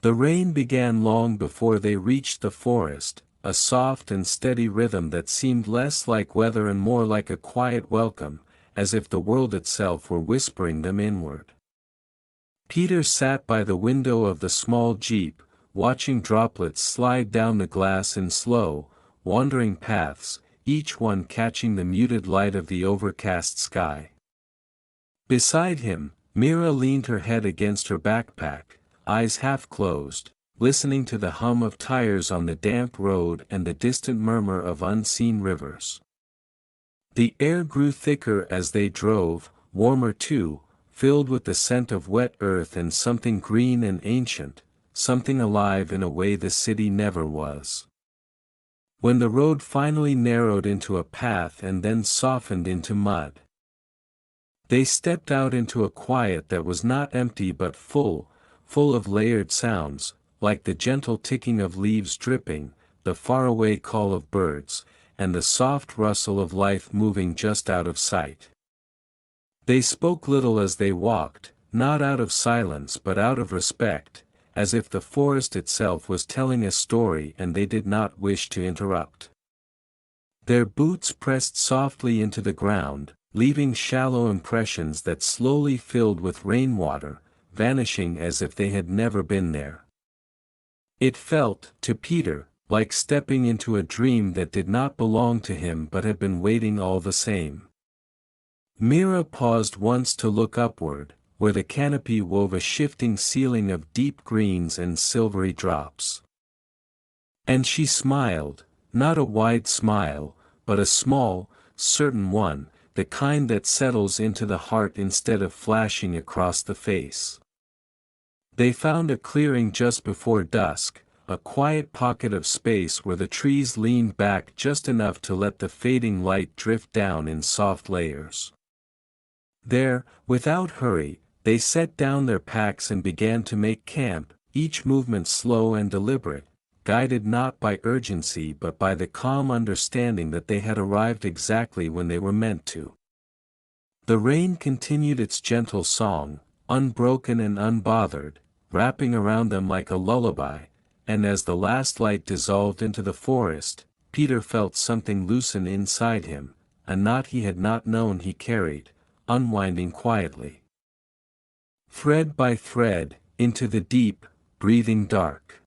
The rain began long before they reached the forest, a soft and steady rhythm that seemed less like weather and more like a quiet welcome, as if the world itself were whispering them inward. Peter sat by the window of the small jeep, watching droplets slide down the glass in slow, wandering paths, each one catching the muted light of the overcast sky. Beside him, Mira leaned her head against her backpack, eyes half closed, listening to the hum of tires on the damp road and the distant murmur of unseen rivers. The air grew thicker as they drove, warmer too, filled with the scent of wet earth and something green and ancient, something alive in a way the city never was. When the road finally narrowed into a path and then softened into mud, they stepped out into a quiet that was not empty but full of layered sounds, like the gentle ticking of leaves dripping, the faraway call of birds, and the soft rustle of life moving just out of sight. They spoke little as they walked, not out of silence but out of respect, as if the forest itself was telling a story and they did not wish to interrupt. Their boots pressed softly into the ground, leaving shallow impressions that slowly filled with rainwater, vanishing as if they had never been there. It felt, to Peter, like stepping into a dream that did not belong to him but had been waiting all the same. Mira paused once to look upward, where the canopy wove a shifting ceiling of deep greens and silvery drops. And she smiled, not a wide smile, but a small, certain one, the kind that settles into the heart instead of flashing across the face. They found a clearing just before dusk, a quiet pocket of space where the trees leaned back just enough to let the fading light drift down in soft layers. There, without hurry, they set down their packs and began to make camp, each movement slow and deliberate, guided not by urgency but by the calm understanding that they had arrived exactly when they were meant to. The rain continued its gentle song, unbroken and unbothered, wrapping around them like a lullaby, and as the last light dissolved into the forest, Peter felt something loosen inside him, a knot he had not known he carried, unwinding quietly. Thread by thread, into the deep, breathing dark.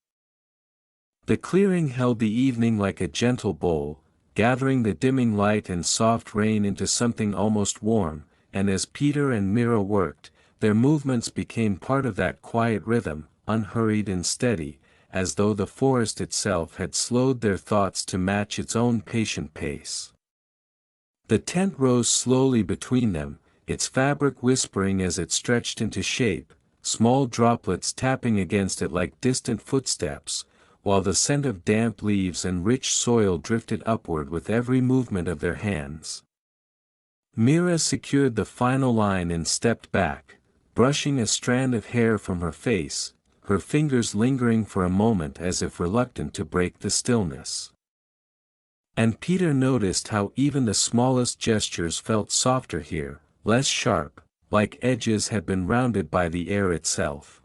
The clearing held the evening like a gentle bowl, gathering the dimming light and soft rain into something almost warm, and as Peter and Mira worked, their movements became part of that quiet rhythm, unhurried and steady, as though the forest itself had slowed their thoughts to match its own patient pace. The tent rose slowly between them, its fabric whispering as it stretched into shape, small droplets tapping against it like distant footsteps, while the scent of damp leaves and rich soil drifted upward with every movement of their hands. Mira secured the final line and stepped back, brushing a strand of hair from her face, her fingers lingering for a moment as if reluctant to break the stillness. And Peter noticed how even the smallest gestures felt softer here, less sharp, like edges had been rounded by the air itself.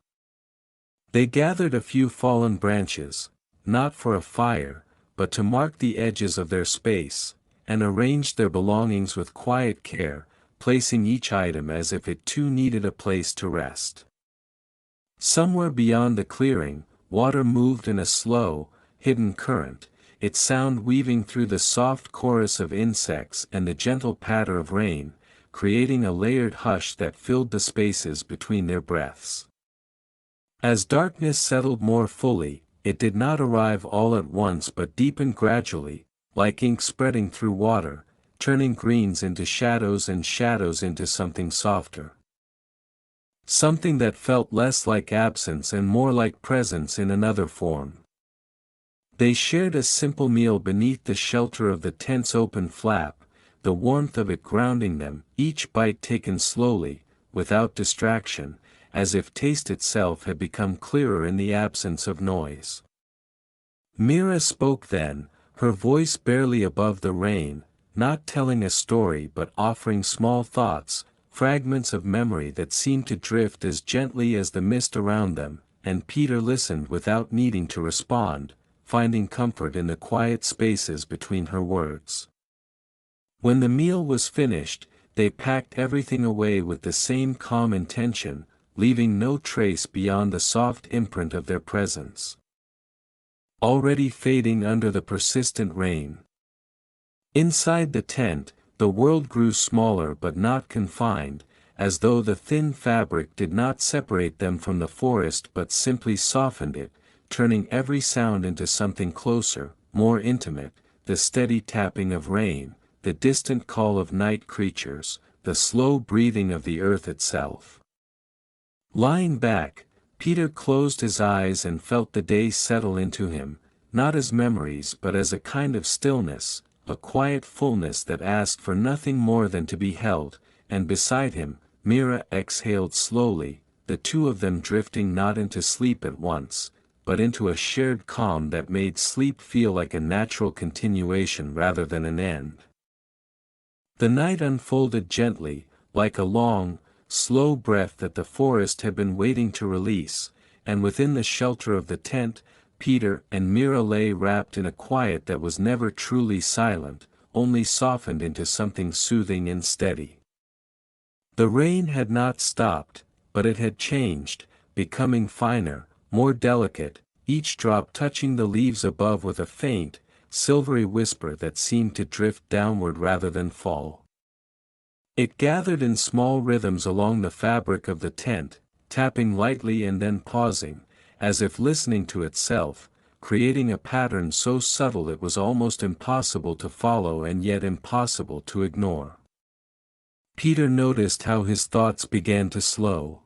They gathered a few fallen branches, not for a fire, but to mark the edges of their space, and arranged their belongings with quiet care, placing each item as if it too needed a place to rest. Somewhere beyond the clearing, water moved in a slow, hidden current, its sound weaving through the soft chorus of insects and the gentle patter of rain, creating a layered hush that filled the spaces between their breaths. As darkness settled more fully, it did not arrive all at once but deepened gradually, like ink spreading through water, turning greens into shadows and shadows into something softer. Something that felt less like absence and more like presence in another form. They shared a simple meal beneath the shelter of the tent's open flap, the warmth of it grounding them, each bite taken slowly, without distraction, as if taste itself had become clearer in the absence of noise. Mira spoke then, her voice barely above the rain, not telling a story but offering small thoughts, fragments of memory that seemed to drift as gently as the mist around them, and Peter listened without needing to respond, finding comfort in the quiet spaces between her words. When the meal was finished, they packed everything away with the same calm intention, leaving no trace beyond the soft imprint of their presence. Already fading under the persistent rain. Inside the tent, the world grew smaller but not confined, as though the thin fabric did not separate them from the forest but simply softened it, turning every sound into something closer, more intimate, the steady tapping of rain, the distant call of night creatures, the slow breathing of the earth itself. Lying back, Peter closed his eyes and felt the day settle into him, not as memories but as a kind of stillness, a quiet fullness that asked for nothing more than to be held, and beside him, Mira exhaled slowly, the two of them drifting not into sleep at once, but into a shared calm that made sleep feel like a natural continuation rather than an end. The night unfolded gently, like a long, slow breath that the forest had been waiting to release, and within the shelter of the tent, Peter and Mira lay wrapped in a quiet that was never truly silent, only softened into something soothing and steady. The rain had not stopped, but it had changed, becoming finer, more delicate, each drop touching the leaves above with a faint, silvery whisper that seemed to drift downward rather than fall. It gathered in small rhythms along the fabric of the tent, tapping lightly and then pausing, as if listening to itself, creating a pattern so subtle it was almost impossible to follow and yet impossible to ignore. Peter noticed how his thoughts began to slow.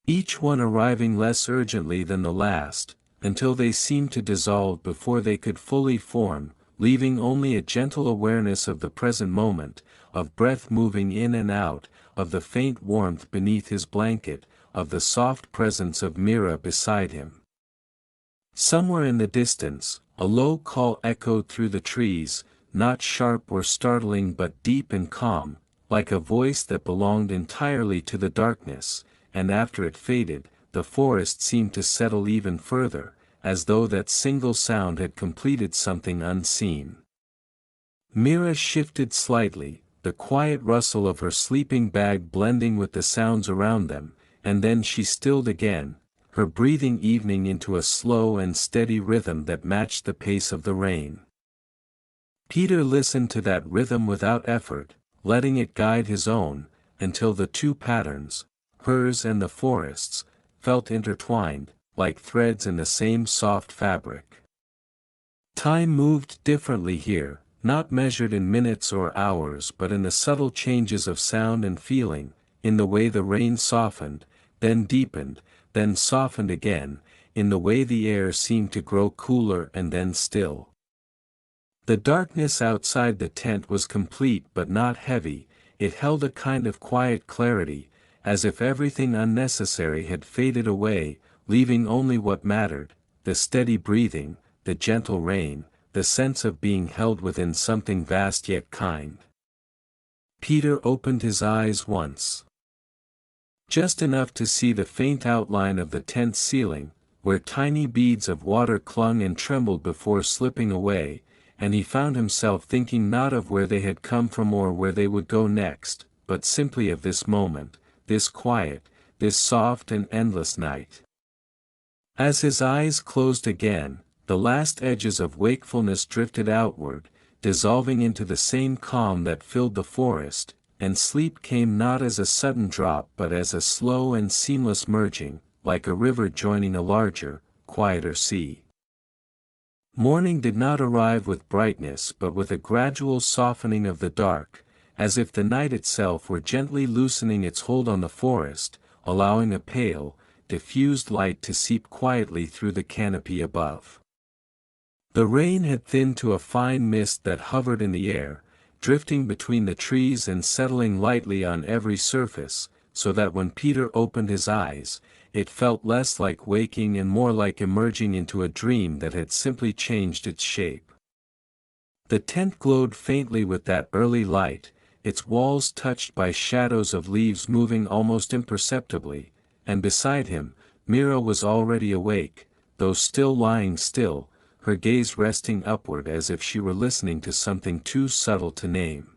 Each one arriving less urgently than the last, until they seemed to dissolve before they could fully form, leaving only a gentle awareness of the present moment, of breath moving in and out, of the faint warmth beneath his blanket, of the soft presence of Mira beside him. Somewhere in the distance, a low call echoed through the trees, not sharp or startling but deep and calm, like a voice that belonged entirely to the darkness, and after it faded, the forest seemed to settle even further, as though that single sound had completed something unseen. Mira shifted slightly, the quiet rustle of her sleeping bag blending with the sounds around them, and then she stilled again, her breathing evening into a slow and steady rhythm that matched the pace of the rain. Peter listened to that rhythm without effort, letting it guide his own, until the two patterns, hers and the forest's, felt intertwined, like threads in the same soft fabric. Time moved differently here, not measured in minutes or hours but in the subtle changes of sound and feeling, in the way the rain softened, then deepened, then softened again, in the way the air seemed to grow cooler and then still. The darkness outside the tent was complete but not heavy, it held a kind of quiet clarity, as if everything unnecessary had faded away, leaving only what mattered, the steady breathing, the gentle rain, the sense of being held within something vast yet kind. Peter opened his eyes once. Just enough to see the faint outline of the tent's ceiling, where tiny beads of water clung and trembled before slipping away, and he found himself thinking not of where they had come from or where they would go next, but simply of this moment, this quiet, this soft and endless night. As his eyes closed again, the last edges of wakefulness drifted outward, dissolving into the same calm that filled the forest, and sleep came not as a sudden drop but as a slow and seamless merging, like a river joining a larger, quieter sea. Morning did not arrive with brightness but with a gradual softening of the dark, as if the night itself were gently loosening its hold on the forest, allowing a pale, diffused light to seep quietly through the canopy above. The rain had thinned to a fine mist that hovered in the air, drifting between the trees and settling lightly on every surface, so that when Peter opened his eyes, it felt less like waking and more like emerging into a dream that had simply changed its shape. The tent glowed faintly with that early light, its walls touched by shadows of leaves moving almost imperceptibly, and beside him, Mira was already awake, though still lying still, her gaze resting upward as if she were listening to something too subtle to name.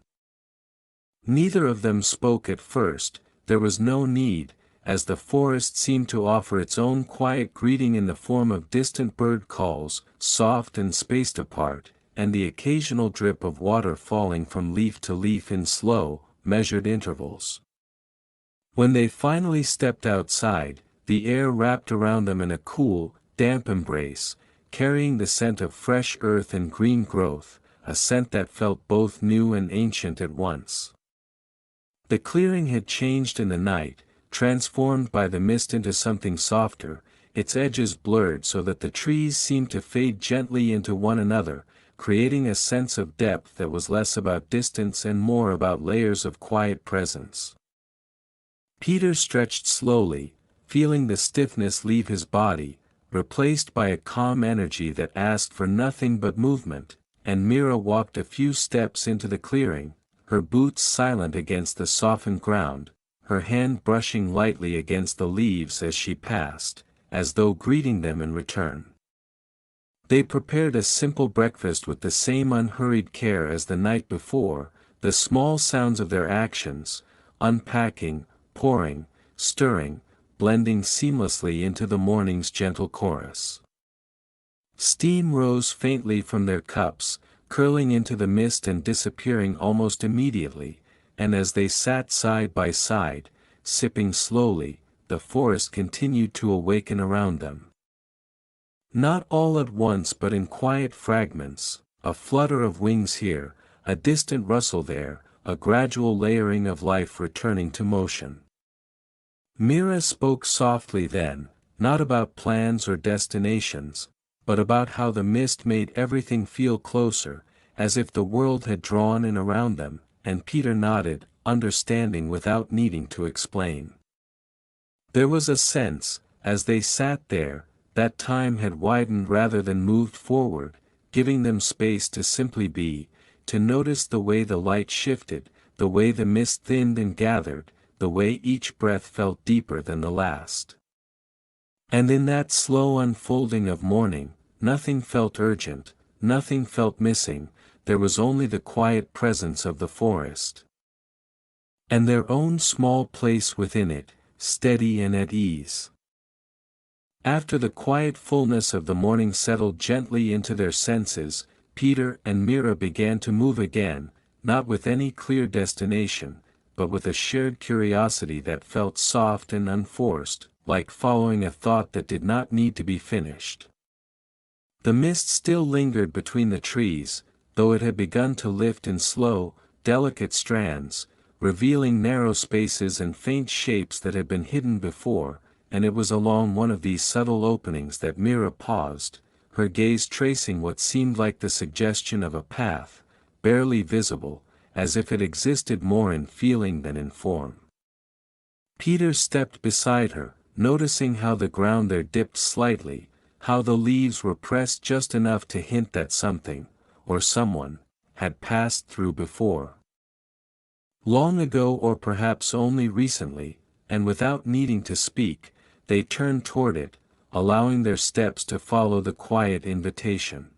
Neither of them spoke at first. There was no need, as the forest seemed to offer its own quiet greeting in the form of distant bird calls, soft and spaced apart, and the occasional drip of water falling from leaf to leaf in slow, measured intervals. When they finally stepped outside, the air wrapped around them in a cool, damp embrace, carrying the scent of fresh earth and green growth, a scent that felt both new and ancient at once. The clearing had changed in the night, transformed by the mist into something softer, its edges blurred so that the trees seemed to fade gently into one another, creating a sense of depth that was less about distance and more about layers of quiet presence. Peter stretched slowly, feeling the stiffness leave his body, replaced by a calm energy that asked for nothing but movement, and Mira walked a few steps into the clearing, her boots silent against the softened ground, her hand brushing lightly against the leaves as she passed, as though greeting them in return. They prepared a simple breakfast with the same unhurried care as the night before, the small sounds of their actions, unpacking, pouring, stirring, blending seamlessly into the morning's gentle chorus. Steam rose faintly from their cups, curling into the mist and disappearing almost immediately, and as they sat side by side, sipping slowly, the forest continued to awaken around them. Not all at once but in quiet fragments, a flutter of wings here, a distant rustle there, a gradual layering of life returning to motion. Mira spoke softly then, not about plans or destinations, but about how the mist made everything feel closer, as if the world had drawn in around them, and Peter nodded, understanding without needing to explain. There was a sense, as they sat there, that time had widened rather than moved forward, giving them space to simply be, to notice the way the light shifted, the way the mist thinned and gathered, the way each breath felt deeper than the last. And in that slow unfolding of morning, nothing felt urgent, nothing felt missing, there was only the quiet presence of the forest. And their own small place within it, steady and at ease. After the quiet fullness of the morning settled gently into their senses, Peter and Mira began to move again, not with any clear destination, but with a shared curiosity that felt soft and unforced, like following a thought that did not need to be finished. The mist still lingered between the trees, though it had begun to lift in slow, delicate strands, revealing narrow spaces and faint shapes that had been hidden before, and it was along one of these subtle openings that Mira paused, her gaze tracing what seemed like the suggestion of a path, barely visible, as if it existed more in feeling than in form. Peter stepped beside her, noticing how the ground there dipped slightly, how the leaves were pressed just enough to hint that something, or someone, had passed through before. Long ago or perhaps only recently, and without needing to speak, they turned toward it, allowing their steps to follow the quiet invitation.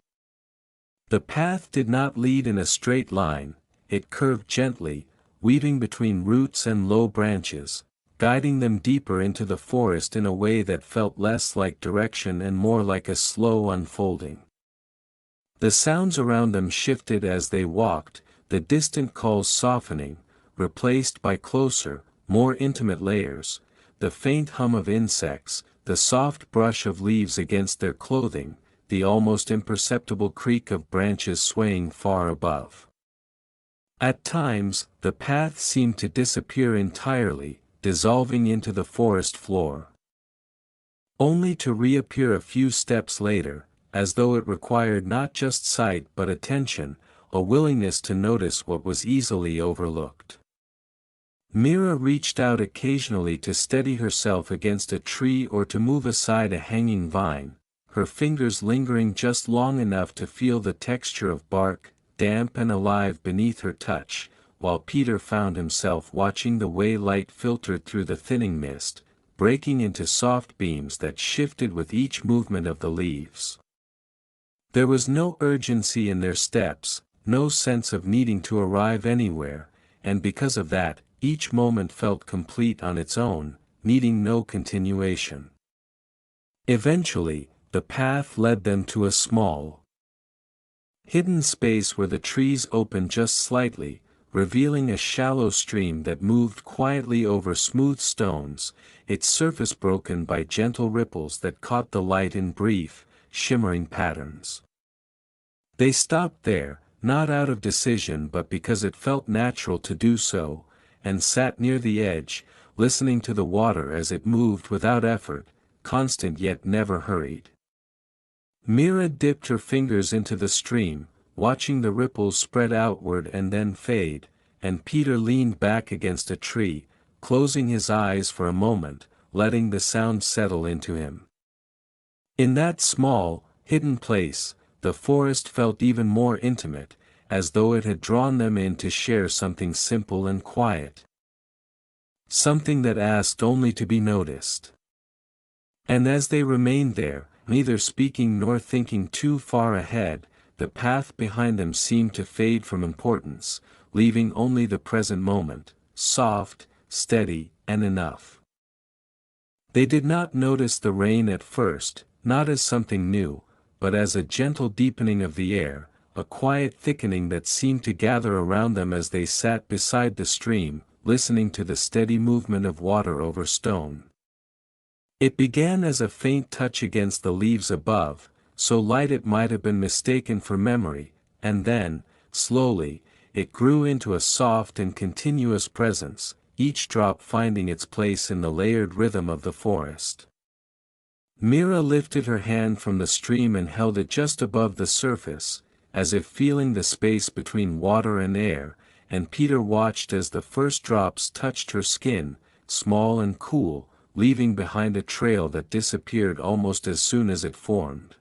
The path did not lead in a straight line, it curved gently, weaving between roots and low branches, guiding them deeper into the forest in a way that felt less like direction and more like a slow unfolding. The sounds around them shifted as they walked, the distant calls softening, replaced by closer, more intimate layers, the faint hum of insects, the soft brush of leaves against their clothing, the almost imperceptible creak of branches swaying far above. At times, the path seemed to disappear entirely, dissolving into the forest floor. Only to reappear a few steps later, as though it required not just sight but attention, a willingness to notice what was easily overlooked. Mira reached out occasionally to steady herself against a tree or to move aside a hanging vine, her fingers lingering just long enough to feel the texture of bark, damp and alive beneath her touch, while Peter found himself watching the way light filtered through the thinning mist, breaking into soft beams that shifted with each movement of the leaves. There was no urgency in their steps, no sense of needing to arrive anywhere, and because of that, each moment felt complete on its own, needing no continuation. Eventually, the path led them to a small, hidden space where the trees opened just slightly, revealing a shallow stream that moved quietly over smooth stones, its surface broken by gentle ripples that caught the light in brief, shimmering patterns. They stopped there, not out of decision but because it felt natural to do so, and sat near the edge, listening to the water as it moved without effort, constant yet never hurried. Mira dipped her fingers into the stream, watching the ripples spread outward and then fade, and Peter leaned back against a tree, closing his eyes for a moment, letting the sound settle into him. In that small, hidden place, the forest felt even more intimate, as though it had drawn them in to share something simple and quiet. Something that asked only to be noticed. And as they remained there, neither speaking nor thinking too far ahead, the path behind them seemed to fade from importance, leaving only the present moment, soft, steady, and enough. They did not notice the rain at first, not as something new, but as a gentle deepening of the air, a quiet thickening that seemed to gather around them as they sat beside the stream, listening to the steady movement of water over stone. It began as a faint touch against the leaves above, so light it might have been mistaken for memory, and then, slowly, it grew into a soft and continuous presence, each drop finding its place in the layered rhythm of the forest. Mira lifted her hand from the stream and held it just above the surface, as if feeling the space between water and air, and Peter watched as the first drops touched her skin, small and cool, leaving behind a trail that disappeared almost as soon as it formed.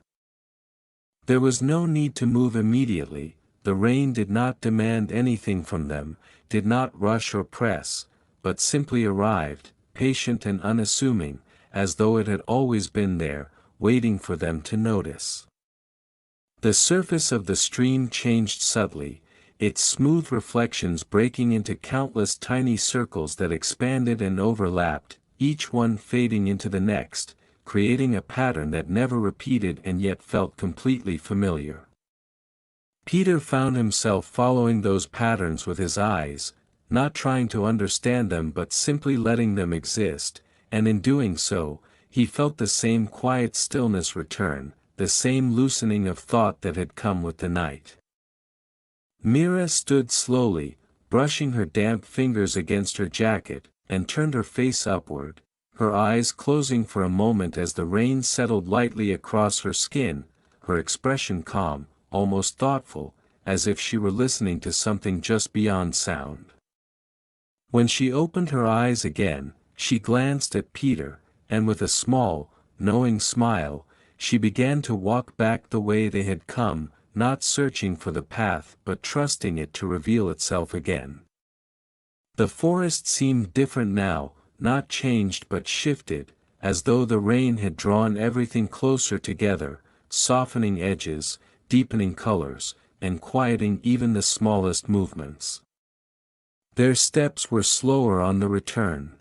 There was no need to move immediately, the rain did not demand anything from them, did not rush or press, but simply arrived, patient and unassuming, as though it had always been there, waiting for them to notice. The surface of the stream changed subtly, its smooth reflections breaking into countless tiny circles that expanded and overlapped, each one fading into the next, creating a pattern that never repeated and yet felt completely familiar. Peter found himself following those patterns with his eyes, not trying to understand them but simply letting them exist, and in doing so, he felt the same quiet stillness return, the same loosening of thought that had come with the night. Mira stood slowly, brushing her damp fingers against her jacket, and turned her face upward, her eyes closing for a moment as the rain settled lightly across her skin, her expression calm, almost thoughtful, as if she were listening to something just beyond sound. When she opened her eyes again, she glanced at Peter, and with a small, knowing smile, she began to walk back the way they had come, not searching for the path but trusting it to reveal itself again. The forest seemed different now, not changed but shifted, as though the rain had drawn everything closer together, softening edges, deepening colors, and quieting even the smallest movements. Their steps were slower on the return.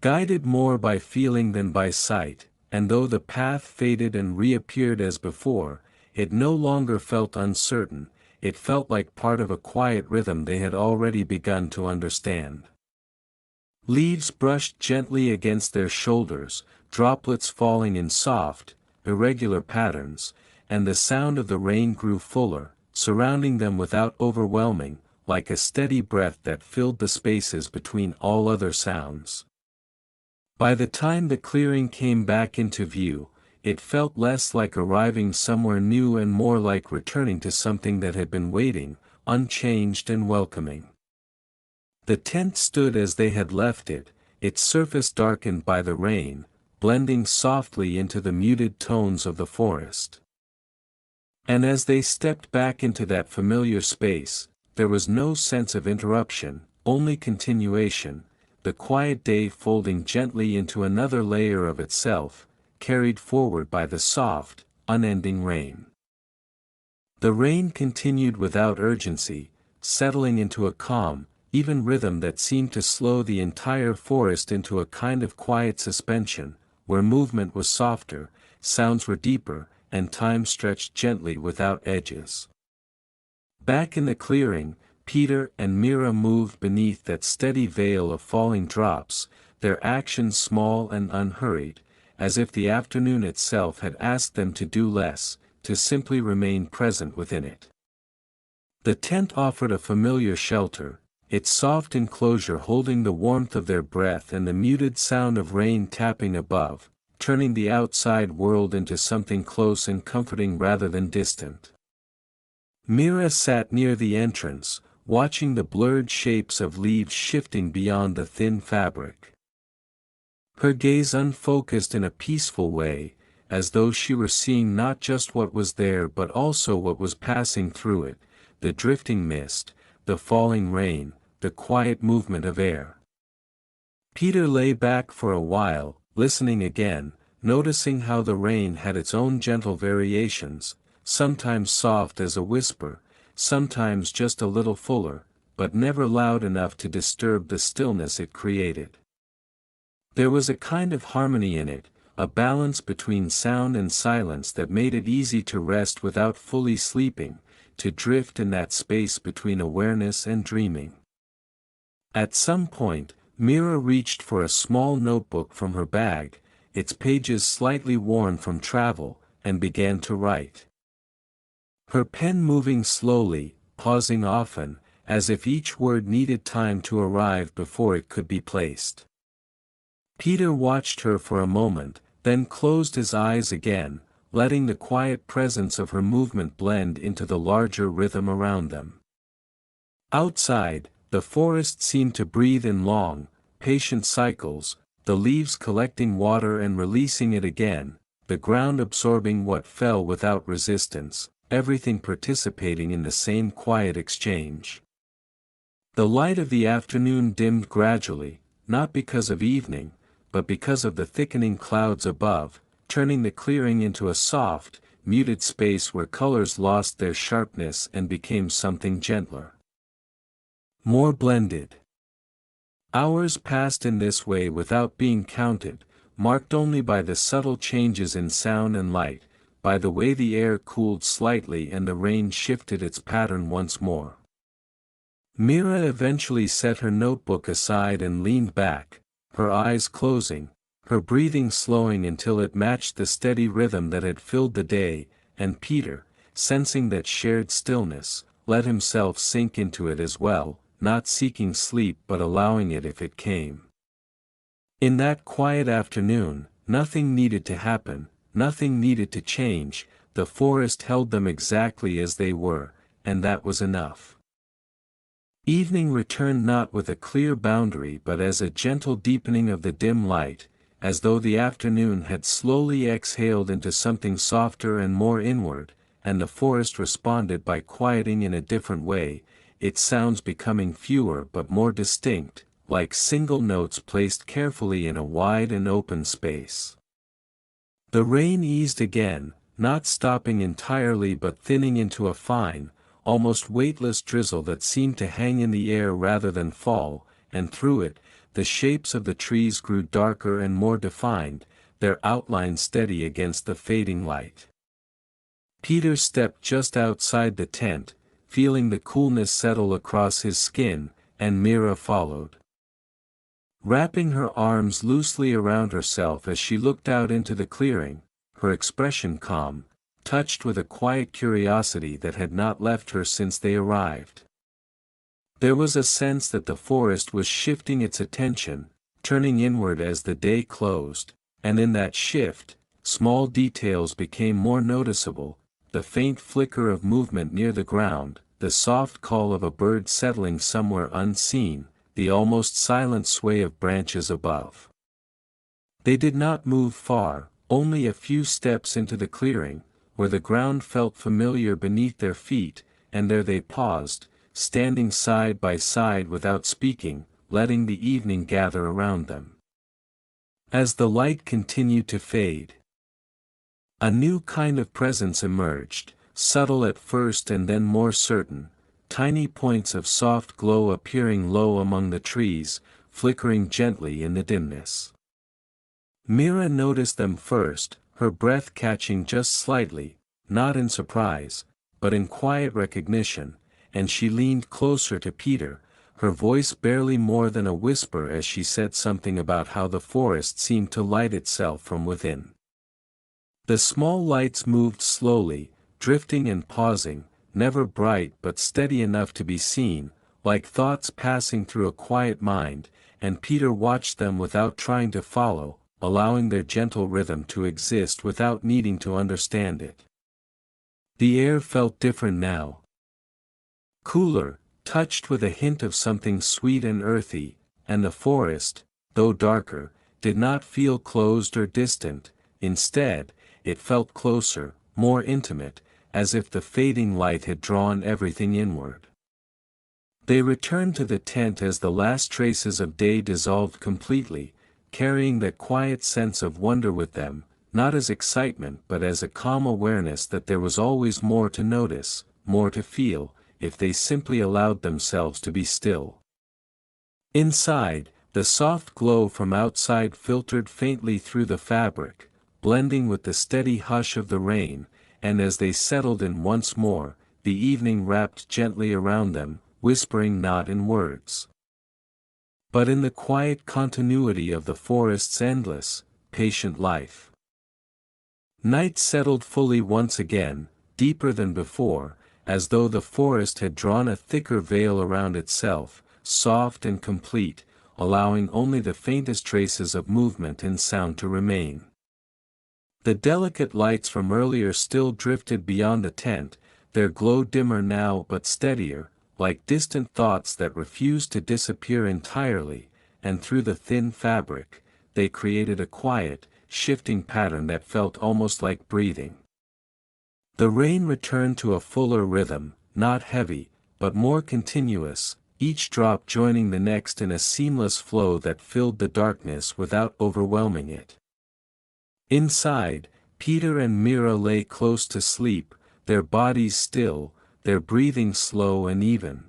Guided more by feeling than by sight, and though the path faded and reappeared as before, it no longer felt uncertain, it felt like part of a quiet rhythm they had already begun to understand. Leaves brushed gently against their shoulders, droplets falling in soft, irregular patterns, and the sound of the rain grew fuller, surrounding them without overwhelming, like a steady breath that filled the spaces between all other sounds. By the time the clearing came back into view, it felt less like arriving somewhere new and more like returning to something that had been waiting, unchanged and welcoming. The tent stood as they had left it, its surface darkened by the rain, blending softly into the muted tones of the forest. And as they stepped back into that familiar space, there was no sense of interruption, only continuation, the quiet day folding gently into another layer of itself, carried forward by the soft, unending rain. The rain continued without urgency, settling into a calm, even rhythm that seemed to slow the entire forest into a kind of quiet suspension, where movement was softer, sounds were deeper, and time stretched gently without edges. Back in the clearing, Peter and Mira moved beneath that steady veil of falling drops, their actions small and unhurried, as if the afternoon itself had asked them to do less, to simply remain present within it. The tent offered a familiar shelter, its soft enclosure holding the warmth of their breath and the muted sound of rain tapping above, turning the outside world into something close and comforting rather than distant. Mira sat near the entrance, watching the blurred shapes of leaves shifting beyond the thin fabric. Her gaze unfocused in a peaceful way, as though she were seeing not just what was there but also what was passing through it, the drifting mist, the falling rain, the quiet movement of air. Peter lay back for a while, listening again, noticing how the rain had its own gentle variations, sometimes soft as a whisper, sometimes just a little fuller, but never loud enough to disturb the stillness it created. There was a kind of harmony in it, a balance between sound and silence that made it easy to rest without fully sleeping, to drift in that space between awareness and dreaming. At some point, Mira reached for a small notebook from her bag, its pages slightly worn from travel, and began to write. Her pen moving slowly, pausing often, as if each word needed time to arrive before it could be placed. Peter watched her for a moment, then closed his eyes again, letting the quiet presence of her movement blend into the larger rhythm around them. Outside, the forest seemed to breathe in long, patient cycles, the leaves collecting water and releasing it again, the ground absorbing what fell without resistance, everything participating in the same quiet exchange. The light of the afternoon dimmed gradually, not because of evening, but because of the thickening clouds above, turning the clearing into a soft, muted space where colors lost their sharpness and became something gentler, more blended. Hours passed in this way without being counted, marked only by the subtle changes in sound and light, by the way the air cooled slightly and the rain shifted its pattern once more. Mira eventually set her notebook aside and leaned back, her eyes closing, her breathing slowing until it matched the steady rhythm that had filled the day, and Peter, sensing that shared stillness, let himself sink into it as well, not seeking sleep but allowing it if it came. In that quiet afternoon, nothing needed to happen, nothing needed to change, the forest held them exactly as they were, and that was enough. Evening returned not with a clear boundary but as a gentle deepening of the dim light, as though the afternoon had slowly exhaled into something softer and more inward, and the forest responded by quieting in a different way, its sounds becoming fewer but more distinct, like single notes placed carefully in a wide and open space. The rain eased again, not stopping entirely but thinning into a fine, almost weightless drizzle that seemed to hang in the air rather than fall, and through it, the shapes of the trees grew darker and more defined, their outlines steady against the fading light. Peter stepped just outside the tent, feeling the coolness settle across his skin, and Mira followed. Wrapping her arms loosely around herself as she looked out into the clearing, her expression calm, touched with a quiet curiosity that had not left her since they arrived. There was a sense that the forest was shifting its attention, turning inward as the day closed, and in that shift, small details became more noticeable, the faint flicker of movement near the ground, the soft call of a bird settling somewhere unseen, the almost silent sway of branches above. They did not move far, only a few steps into the clearing, where the ground felt familiar beneath their feet, and there they paused, standing side by side without speaking, letting the evening gather around them. As the light continued to fade, a new kind of presence emerged, subtle at first and then more certain, tiny points of soft glow appearing low among the trees, flickering gently in the dimness. Mira noticed them first, her breath catching just slightly, not in surprise, but in quiet recognition, and she leaned closer to Peter, her voice barely more than a whisper as she said something about how the forest seemed to light itself from within. The small lights moved slowly, drifting and pausing, never bright but steady enough to be seen, like thoughts passing through a quiet mind, and Peter watched them without trying to follow, allowing their gentle rhythm to exist without needing to understand it. The air felt different now. Cooler, touched with a hint of something sweet and earthy, and the forest, though darker, did not feel closed or distant. Instead, it felt closer, more intimate, as if the fading light had drawn everything inward. They returned to the tent as the last traces of day dissolved completely, carrying that quiet sense of wonder with them, not as excitement but as a calm awareness that there was always more to notice, more to feel, if they simply allowed themselves to be still. Inside, the soft glow from outside filtered faintly through the fabric, blending with the steady hush of the rain, and as they settled in once more, the evening wrapped gently around them, whispering not in words, but in the quiet continuity of the forest's endless, patient life. Night settled fully once again, deeper than before, as though the forest had drawn a thicker veil around itself, soft and complete, allowing only the faintest traces of movement and sound to remain. The delicate lights from earlier still drifted beyond the tent, their glow dimmer now but steadier, like distant thoughts that refused to disappear entirely, and through the thin fabric, they created a quiet, shifting pattern that felt almost like breathing. The rain returned to a fuller rhythm, not heavy, but more continuous, each drop joining the next in a seamless flow that filled the darkness without overwhelming it. Inside, Peter and Mira lay close to sleep, their bodies still, their breathing slow and even.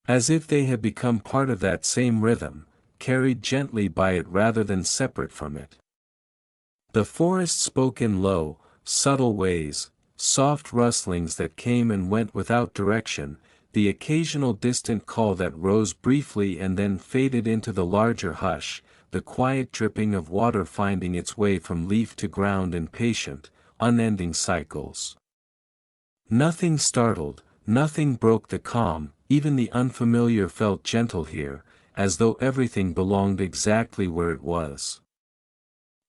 As if they had become part of that same rhythm, carried gently by it rather than separate from it. The forest spoke in low, subtle ways, soft rustlings that came and went without direction, the occasional distant call that rose briefly and then faded into the larger hush, the quiet dripping of water finding its way from leaf to ground in patient, unending cycles. Nothing startled, nothing broke the calm, even the unfamiliar felt gentle here, as though everything belonged exactly where it was.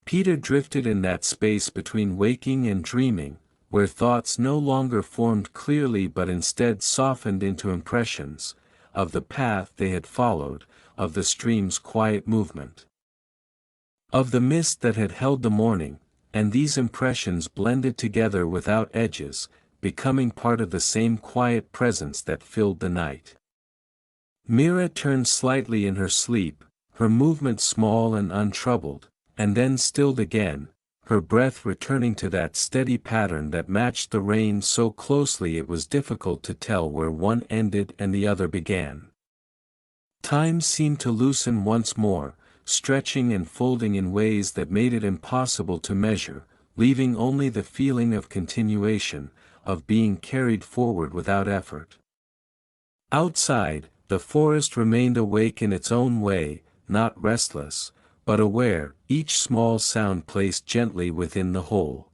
Peter drifted in that space between waking and dreaming, where thoughts no longer formed clearly but instead softened into impressions, of the path they had followed, of the stream's quiet movement, of the mist that had held the morning, and these impressions blended together without edges, becoming part of the same quiet presence that filled the night. Mira turned slightly in her sleep, her movement small and untroubled, and then stilled again, her breath returning to that steady pattern that matched the rain so closely it was difficult to tell where one ended and the other began. Time seemed to loosen once more, stretching and folding in ways that made it impossible to measure, leaving only the feeling of continuation, of being carried forward without effort. Outside, the forest remained awake in its own way, not restless, but aware, each small sound placed gently within the whole.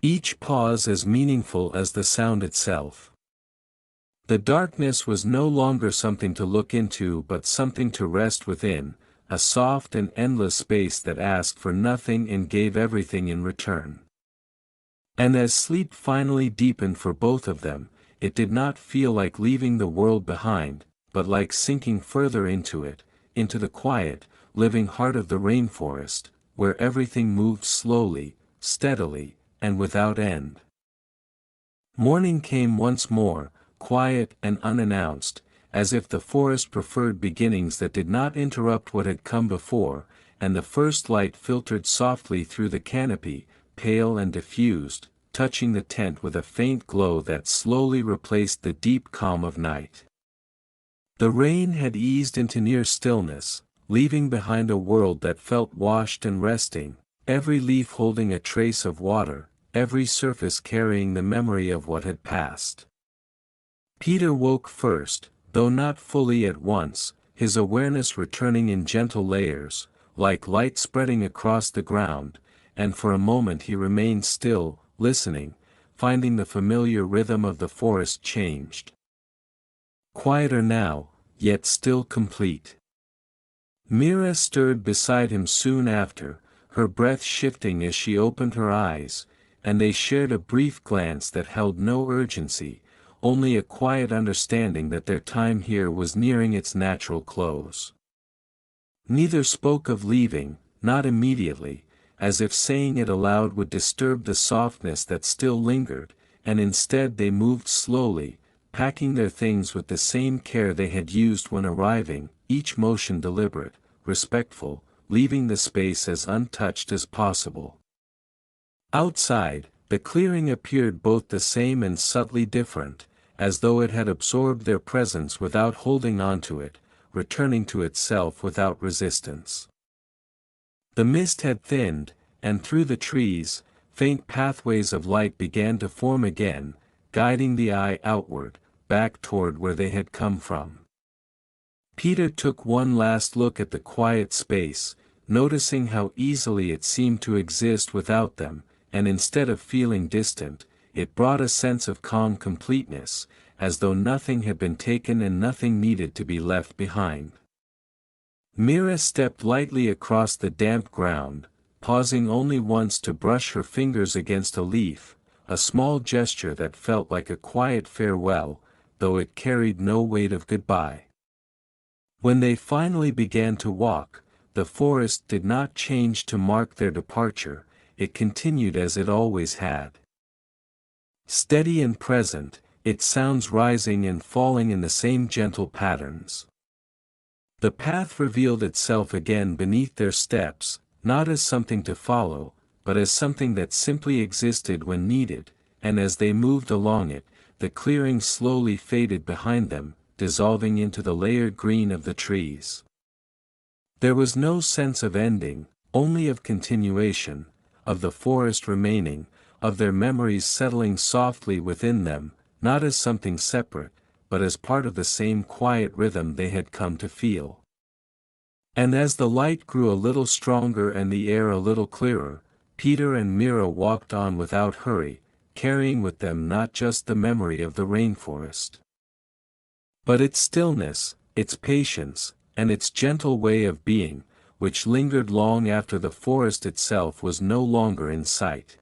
Each pause as meaningful as the sound itself. The darkness was no longer something to look into but something to rest within, a soft and endless space that asked for nothing and gave everything in return. And as sleep finally deepened for both of them, it did not feel like leaving the world behind, but like sinking further into it, into the quiet, living heart of the rainforest, where everything moved slowly, steadily, and without end. Morning came once more, quiet and unannounced, as if the forest preferred beginnings that did not interrupt what had come before, and the first light filtered softly through the canopy, pale and diffused, touching the tent with a faint glow that slowly replaced the deep calm of night. The rain had eased into near stillness, leaving behind a world that felt washed and resting, every leaf holding a trace of water, every surface carrying the memory of what had passed. Peter woke first, though not fully at once, his awareness returning in gentle layers, like light spreading across the ground, and for a moment he remained still, listening, finding the familiar rhythm of the forest changed. Quieter now, yet still complete. Mira stirred beside him soon after, her breath shifting as she opened her eyes, and they shared a brief glance that held no urgency, only a quiet understanding that their time here was nearing its natural close. Neither spoke of leaving, not immediately, as if saying it aloud would disturb the softness that still lingered, and instead they moved slowly, packing their things with the same care they had used when arriving, each motion deliberate, respectful, leaving the space as untouched as possible. Outside, the clearing appeared both the same and subtly different, as though it had absorbed their presence without holding on to it, returning to itself without resistance. The mist had thinned, and through the trees, faint pathways of light began to form again, guiding the eye outward, back toward where they had come from. Peter took one last look at the quiet space, noticing how easily it seemed to exist without them, and instead of feeling distant, it brought a sense of calm completeness, as though nothing had been taken and nothing needed to be left behind. Mira stepped lightly across the damp ground, pausing only once to brush her fingers against a leaf, a small gesture that felt like a quiet farewell, though it carried no weight of goodbye. When they finally began to walk, the forest did not change to mark their departure, it continued as it always had. Steady and present, its sounds rising and falling in the same gentle patterns. The path revealed itself again beneath their steps, not as something to follow, but as something that simply existed when needed, and as they moved along it, the clearing slowly faded behind them, dissolving into the layered green of the trees. There was no sense of ending, only of continuation, of the forest remaining, of their memories settling softly within them, not as something separate, but as part of the same quiet rhythm they had come to feel. And as the light grew a little stronger and the air a little clearer, Peter and Mira walked on without hurry, carrying with them not just the memory of the rainforest, but its stillness, its patience, and its gentle way of being, which lingered long after the forest itself was no longer in sight.